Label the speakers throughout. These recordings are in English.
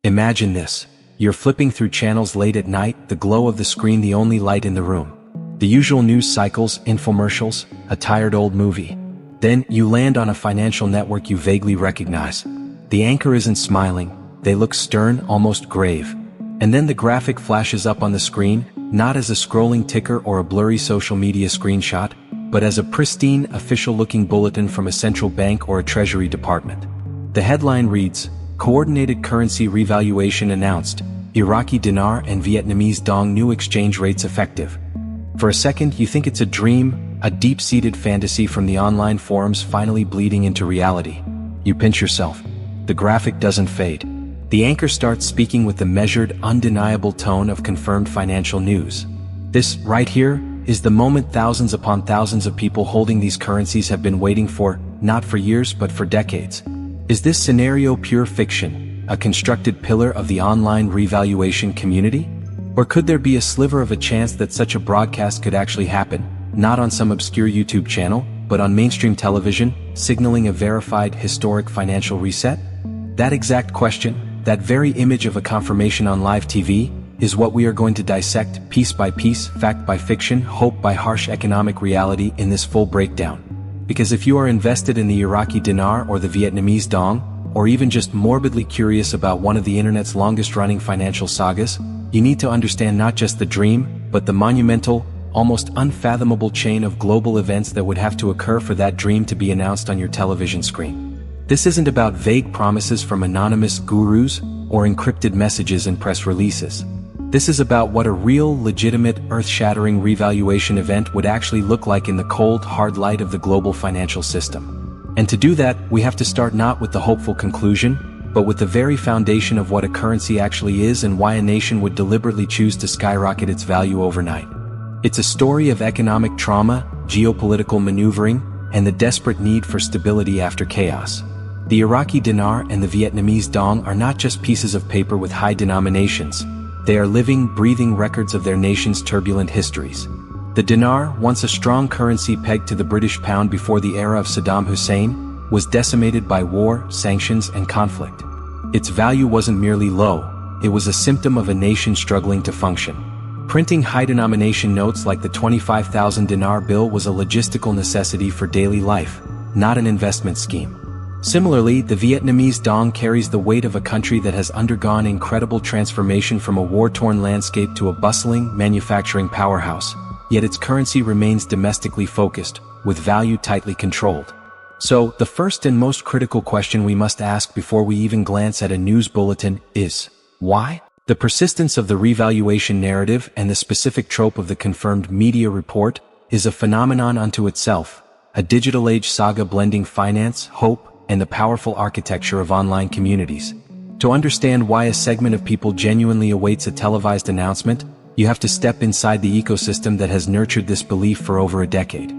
Speaker 1: Imagine this. You're flipping through channels late at night, the glow of the screen the only light in the room. The usual news cycles, infomercials, a tired old movie. Then, you land on a financial network you vaguely recognize. The anchor isn't smiling, they look stern, almost grave. And then the graphic flashes up on the screen, not as a scrolling ticker or a blurry social media screenshot, but as a pristine, official-looking bulletin from a central bank or a treasury department. The headline reads, Coordinated Currency Revaluation Announced, Iraqi Dinar and Vietnamese Dong New Exchange Rates Effective. For a second, you think it's a dream, a deep-seated fantasy from the online forums finally bleeding into reality. You pinch yourself. The graphic doesn't fade. The anchor starts speaking with the measured, undeniable tone of confirmed financial news. This, right here, is the moment thousands upon thousands of people holding these currencies have been waiting for, not for years but for decades. Is this scenario pure fiction, a constructed pillar of the online revaluation community? Or could there be a sliver of a chance that such a broadcast could actually happen, not on some obscure YouTube channel, but on mainstream television, signaling a verified, historic financial reset? That exact question, that very image of a confirmation on live TV, is what we are going to dissect piece by piece, fact by fiction, hope by harsh economic reality in this full breakdown. Because if you are invested in the Iraqi Dinar or the Vietnamese Dong, or even just morbidly curious about one of the internet's longest-running financial sagas, you need to understand not just the dream, but the monumental, almost unfathomable chain of global events that would have to occur for that dream to be announced on your television screen. This isn't about vague promises from anonymous gurus or encrypted messages in press releases. This is about what a real, legitimate, earth-shattering revaluation event would actually look like in the cold, hard light of the global financial system. And to do that, we have to start not with the hopeful conclusion, but with the very foundation of what a currency actually is and why a nation would deliberately choose to skyrocket its value overnight. It's a story of economic trauma, geopolitical maneuvering, and the desperate need for stability after chaos. The Iraqi Dinar and the Vietnamese Dong are not just pieces of paper with high denominations. They are living, breathing records of their nation's turbulent histories. The dinar, once a strong currency pegged to the British pound before the era of Saddam Hussein, was decimated by war, sanctions, and conflict. Its value wasn't merely low, it was a symptom of a nation struggling to function. Printing high-denomination notes like the 25,000 dinar bill was a logistical necessity for daily life, not an investment scheme. Similarly, the Vietnamese Dong carries the weight of a country that has undergone incredible transformation from a war-torn landscape to a bustling, manufacturing powerhouse, yet its currency remains domestically focused, with value tightly controlled. So, the first and most critical question we must ask before we even glance at a news bulletin is, why? The persistence of the revaluation narrative and the specific trope of the confirmed media report is a phenomenon unto itself, a digital age saga blending finance, hope, and the powerful architecture of online communities. To understand why a segment of people genuinely awaits a televised announcement, you have to step inside the ecosystem that has nurtured this belief for over a decade.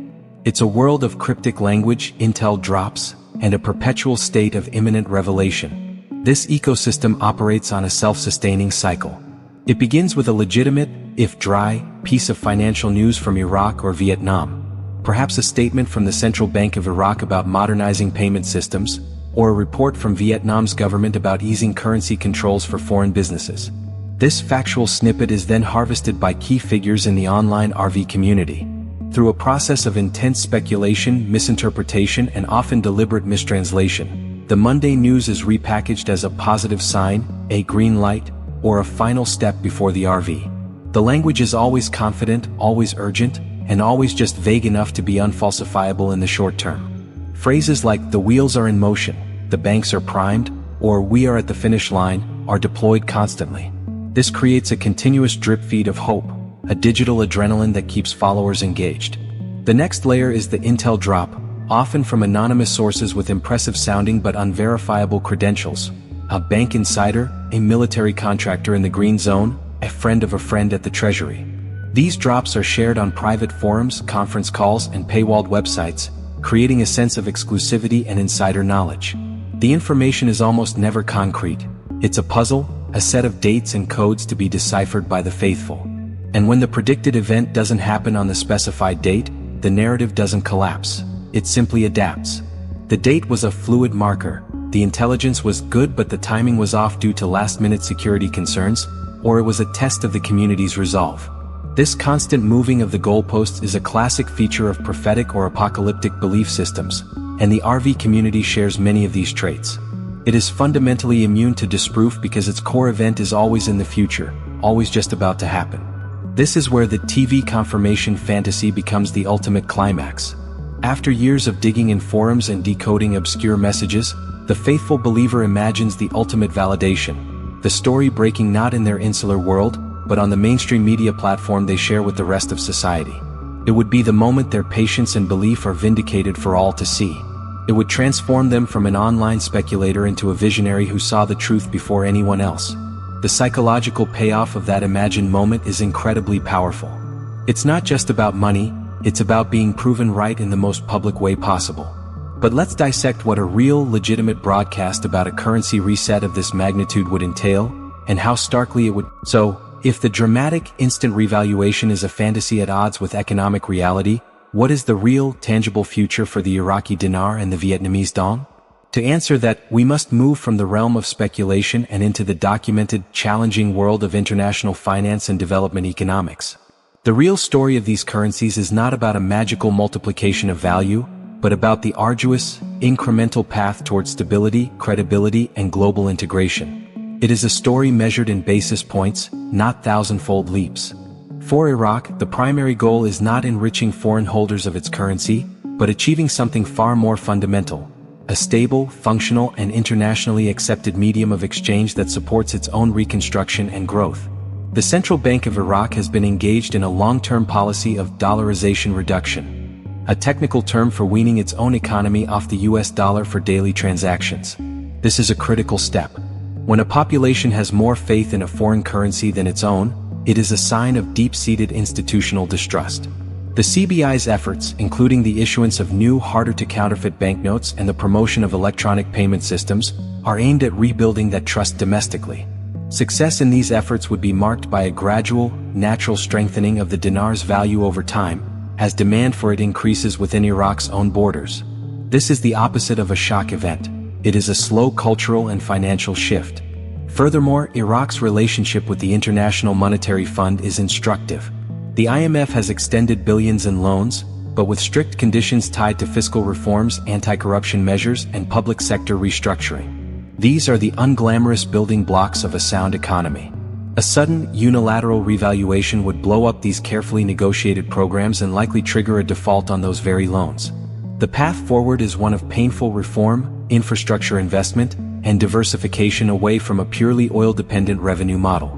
Speaker 1: It's a world of cryptic language, intel drops, and a perpetual state of imminent revelation. This ecosystem operates on a self-sustaining cycle. It begins with a legitimate, if dry, piece of financial news from Iraq or Vietnam. Perhaps a statement from the Central Bank of Iraq about modernizing payment systems, or a report from Vietnam's government about easing currency controls for foreign businesses. This factual snippet is then harvested by key figures in the online RV community. Through a process of intense speculation, misinterpretation, and often deliberate mistranslation, the mundane news is repackaged as a positive sign, a green light, or a final step before the RV. The language is always confident, always urgent, and always just vague enough to be unfalsifiable in the short term. Phrases like "the wheels are in motion," "the banks are primed," or "we are at the finish line," are deployed constantly. This creates a continuous drip feed of hope, a digital adrenaline that keeps followers engaged. The next layer is the intel drop, often from anonymous sources with impressive sounding but unverifiable credentials. A bank insider, a military contractor in the green zone, a friend of a friend at the treasury. These drops are shared on private forums, conference calls, and paywalled websites, creating a sense of exclusivity and insider knowledge. The information is almost never concrete. It's a puzzle, a set of dates and codes to be deciphered by the faithful. And when the predicted event doesn't happen on the specified date, the narrative doesn't collapse. It simply adapts. The date was a fluid marker, the intelligence was good but the timing was off due to last-minute security concerns, or it was a test of the community's resolve. This constant moving of the goalposts is a classic feature of prophetic or apocalyptic belief systems, and the RV community shares many of these traits. It is fundamentally immune to disproof because its core event is always in the future, always just about to happen. This is where the TV confirmation fantasy becomes the ultimate climax. After years of digging in forums and decoding obscure messages, the faithful believer imagines the ultimate validation, the story breaking not in their insular world, but on the mainstream media platform they share with the rest of society. It would be the moment their patience and belief are vindicated for all to see. It would transform them from an online speculator into a visionary who saw the truth before anyone else. The psychological payoff of that imagined moment is incredibly powerful. It's not just about money, it's about being proven right in the most public way possible. But let's dissect what a real, legitimate broadcast about a currency reset of this magnitude would entail, and how starkly it would. So, if the dramatic, instant revaluation is a fantasy at odds with economic reality, what is the real, tangible future for the Iraqi Dinar and the Vietnamese Dong? To answer that, we must move from the realm of speculation and into the documented, challenging world of international finance and development economics. The real story of these currencies is not about a magical multiplication of value, but about the arduous, incremental path towards stability, credibility, and global integration. It is a story measured in basis points, not thousand-fold leaps. For Iraq, the primary goal is not enriching foreign holders of its currency, but achieving something far more fundamental: a stable, functional, and internationally accepted medium of exchange that supports its own reconstruction and growth. The Central Bank of Iraq has been engaged in a long-term policy of dollarization reduction, a technical term for weaning its own economy off the US dollar for daily transactions. This is a critical step. When a population has more faith in a foreign currency than its own, it is a sign of deep-seated institutional distrust. The CBI's efforts, including the issuance of new, harder-to-counterfeit banknotes and the promotion of electronic payment systems, are aimed at rebuilding that trust domestically. Success in these efforts would be marked by a gradual, natural strengthening of the dinar's value over time, as demand for it increases within Iraq's own borders. This is the opposite of a shock event. It is a slow cultural and financial shift. Furthermore, Iraq's relationship with the International Monetary Fund is instructive. The IMF has extended billions in loans, but with strict conditions tied to fiscal reforms, anti-corruption measures, and public sector restructuring. These are the unglamorous building blocks of a sound economy. A sudden, unilateral revaluation would blow up these carefully negotiated programs and likely trigger a default on those very loans. The path forward is one of painful reform, infrastructure investment, and diversification away from a purely oil-dependent revenue model.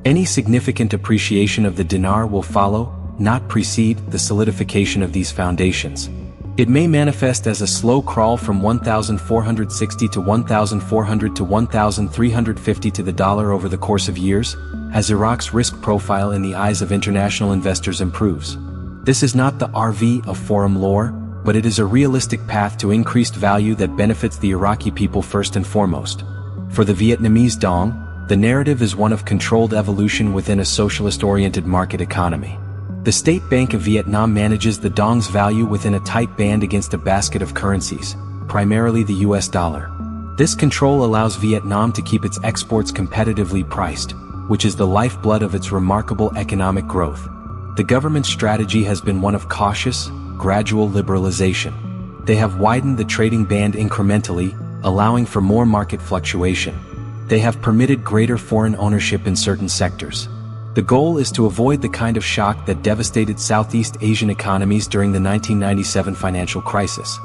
Speaker 1: Any significant appreciation of the dinar will follow, not precede, the solidification of these foundations. It may manifest as a slow crawl from 1,460 to 1,400 to 1,350 to the dollar over the course of years, as Iraq's risk profile in the eyes of international investors improves. This is not the RV of forum lore, but it is a realistic path to increased value that benefits the Iraqi people first and foremost. For the Vietnamese Dong, the narrative is one of controlled evolution within a socialist-oriented market economy. The State Bank of Vietnam manages the dong's value within a tight band against a basket of currencies, primarily the US dollar. This control allows Vietnam to keep its exports competitively priced, which is the lifeblood of its remarkable economic growth. The government's strategy has been one of cautious, gradual liberalization. They have widened the trading band incrementally, allowing for more market fluctuation. They have permitted greater foreign ownership in certain sectors. The goal is to avoid the kind of shock that devastated Southeast Asian economies during the 1997 financial crisis.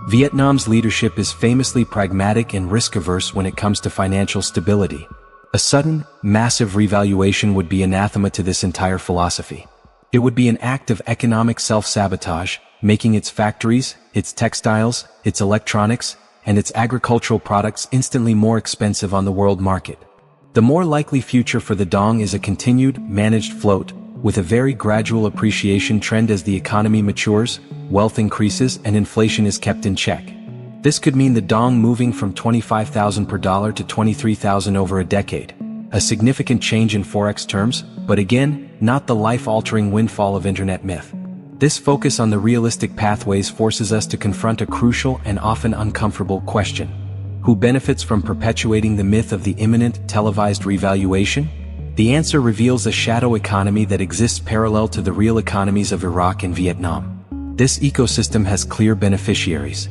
Speaker 1: Vietnam's leadership is famously pragmatic and risk-averse when it comes to financial stability. A sudden, massive revaluation would be anathema to this entire philosophy. It would be an act of economic self-sabotage, making its factories, its textiles, its electronics, and its agricultural products instantly more expensive on the world market. The more likely future for the dong is a continued, managed float, with a very gradual appreciation trend as the economy matures, wealth increases, and inflation is kept in check. This could mean the dong moving from 25,000 per dollar to 23,000 over a decade. A significant change in forex terms, but again, not the life-altering windfall of internet myth. This focus on the realistic pathways forces us to confront a crucial and often uncomfortable question. Who benefits from perpetuating the myth of the imminent, televised revaluation? The answer reveals a shadow economy that exists parallel to the real economies of Iraq and Vietnam. This ecosystem has clear beneficiaries.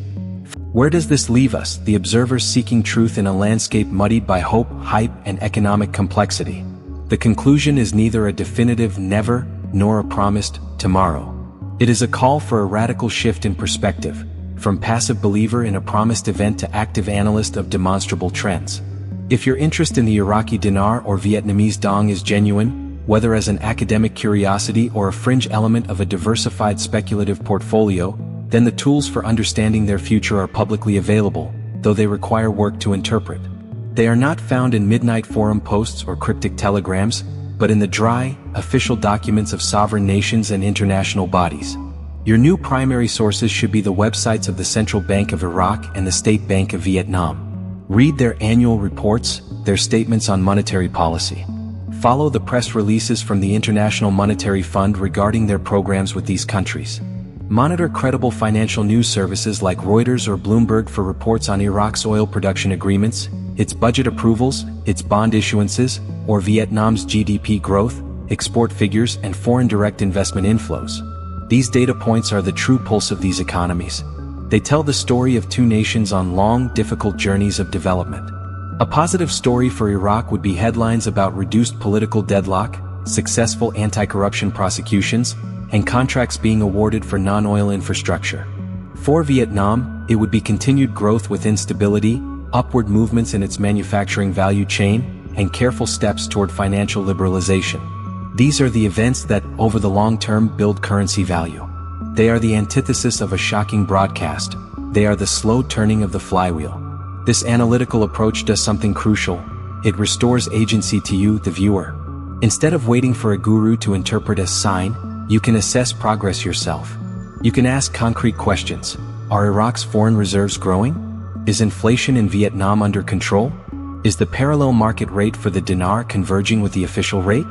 Speaker 1: Where does this leave us, the observers seeking truth in a landscape muddied by hope, hype, and economic complexity? The conclusion is neither a definitive never, nor a promised tomorrow. It is a call for a radical shift in perspective, from passive believer in a promised event to active analyst of demonstrable trends. If your interest in the Iraqi Dinar or Vietnamese Dong is genuine, whether as an academic curiosity or a fringe element of a diversified speculative portfolio, then the tools for understanding their future are publicly available, though they require work to interpret. They are not found in midnight forum posts or cryptic telegrams, but in the dry, official documents of sovereign nations and international bodies. Your new primary sources should be the websites of the Central Bank of Iraq and the State Bank of Vietnam. Read their annual reports, their statements on monetary policy. Follow the press releases from the International Monetary Fund regarding their programs with these countries. Monitor credible financial news services like Reuters or Bloomberg for reports on Iraq's oil production agreements, its budget approvals, its bond issuances, or Vietnam's GDP growth, export figures, and foreign direct investment inflows. These data points are the true pulse of these economies. They tell the story of two nations on long, difficult journeys of development. A positive story for Iraq would be headlines about reduced political deadlock, successful anti-corruption prosecutions, and contracts being awarded for non-oil infrastructure. For Vietnam, it would be continued growth with instability, upward movements in its manufacturing value chain, and careful steps toward financial liberalization. These are the events that, over the long term, build currency value. They are the antithesis of a shocking broadcast. They are the slow turning of the flywheel. This analytical approach does something crucial. It restores agency to you, the viewer. Instead of waiting for a guru to interpret a sign, you can assess progress yourself. You can ask concrete questions. Are Iraq's foreign reserves growing? Is inflation in Vietnam under control? Is the parallel market rate for the dinar converging with the official rate?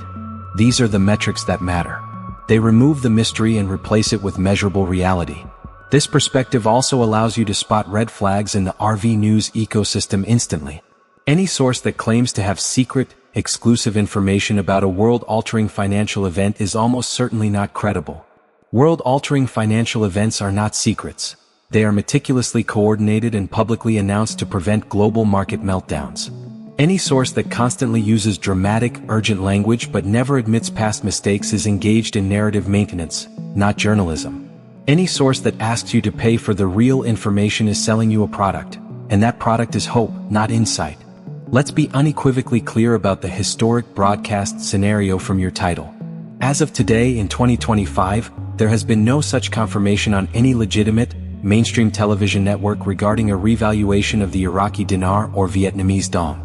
Speaker 1: These are the metrics that matter. They remove the mystery and replace it with measurable reality. This perspective also allows you to spot red flags in the RV news ecosystem instantly. Any source that claims to have secret, exclusive information about a world-altering financial event is almost certainly not credible. World-altering financial events are not secrets. They are meticulously coordinated and publicly announced to prevent global market meltdowns. Any source that constantly uses dramatic, urgent language but never admits past mistakes is engaged in narrative maintenance, not journalism. Any source that asks you to pay for the real information is selling you a product, and that product is hope, not insight. Let's be unequivocally clear about the historic broadcast scenario from your title. As of today in 2025, there has been no such confirmation on any legitimate, mainstream television network regarding a revaluation of the Iraqi dinar or Vietnamese dong.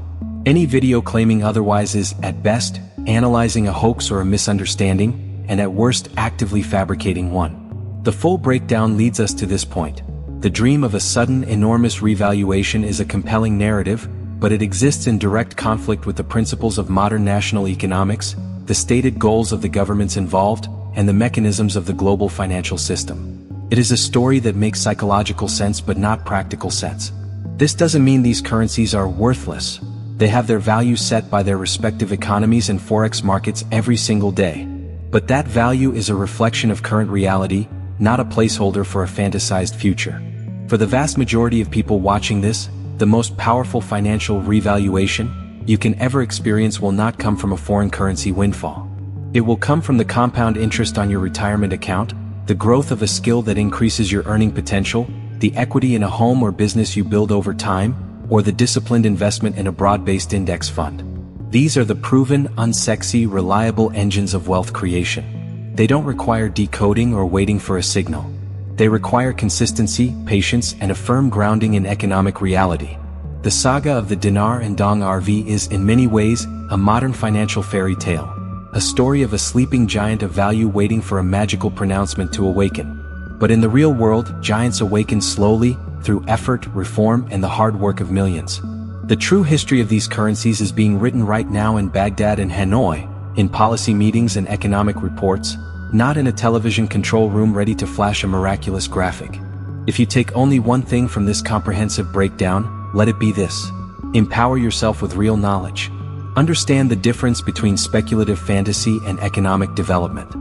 Speaker 1: Any video claiming otherwise is, at best, analyzing a hoax or a misunderstanding, and at worst actively fabricating one. The full breakdown leads us to this point. The dream of a sudden, enormous revaluation is a compelling narrative, but it exists in direct conflict with the principles of modern national economics, the stated goals of the governments involved, and the mechanisms of the global financial system. It is a story that makes psychological sense but not practical sense. This doesn't mean these currencies are worthless. They have their value set by their respective economies and forex markets every single day. But that value is a reflection of current reality, not a placeholder for a fantasized future. For the vast majority of people watching this, the most powerful financial revaluation you can ever experience will not come from a foreign currency windfall. It will come from the compound interest on your retirement account, the growth of a skill that increases your earning potential, the equity in a home or business you build over time, or the disciplined investment in a broad-based index fund. These are the proven, unsexy, reliable engines of wealth creation. They don't require decoding or waiting for a signal. They require consistency, patience, and a firm grounding in economic reality. The saga of the Dinar and Dong RV is, in many ways, a modern financial fairy tale. A story of a sleeping giant of value waiting for a magical pronouncement to awaken. But in the real world, giants awaken slowly, through effort, reform, and the hard work of millions. The true history of these currencies is being written right now in Baghdad and Hanoi, in policy meetings and economic reports, not in a television control room ready to flash a miraculous graphic. If you take only one thing from this comprehensive breakdown, let it be this. Empower yourself with real knowledge. Understand the difference between speculative fantasy and economic development.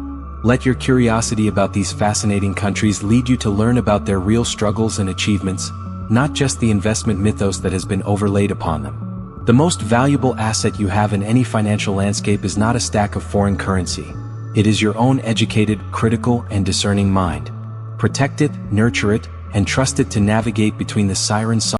Speaker 1: Let your curiosity about these fascinating countries lead you to learn about their real struggles and achievements, not just the investment mythos that has been overlaid upon them. The most valuable asset you have in any financial landscape is not a stack of foreign currency. It is your own educated, critical, and discerning mind. Protect it, nurture it, and trust it to navigate between the siren songs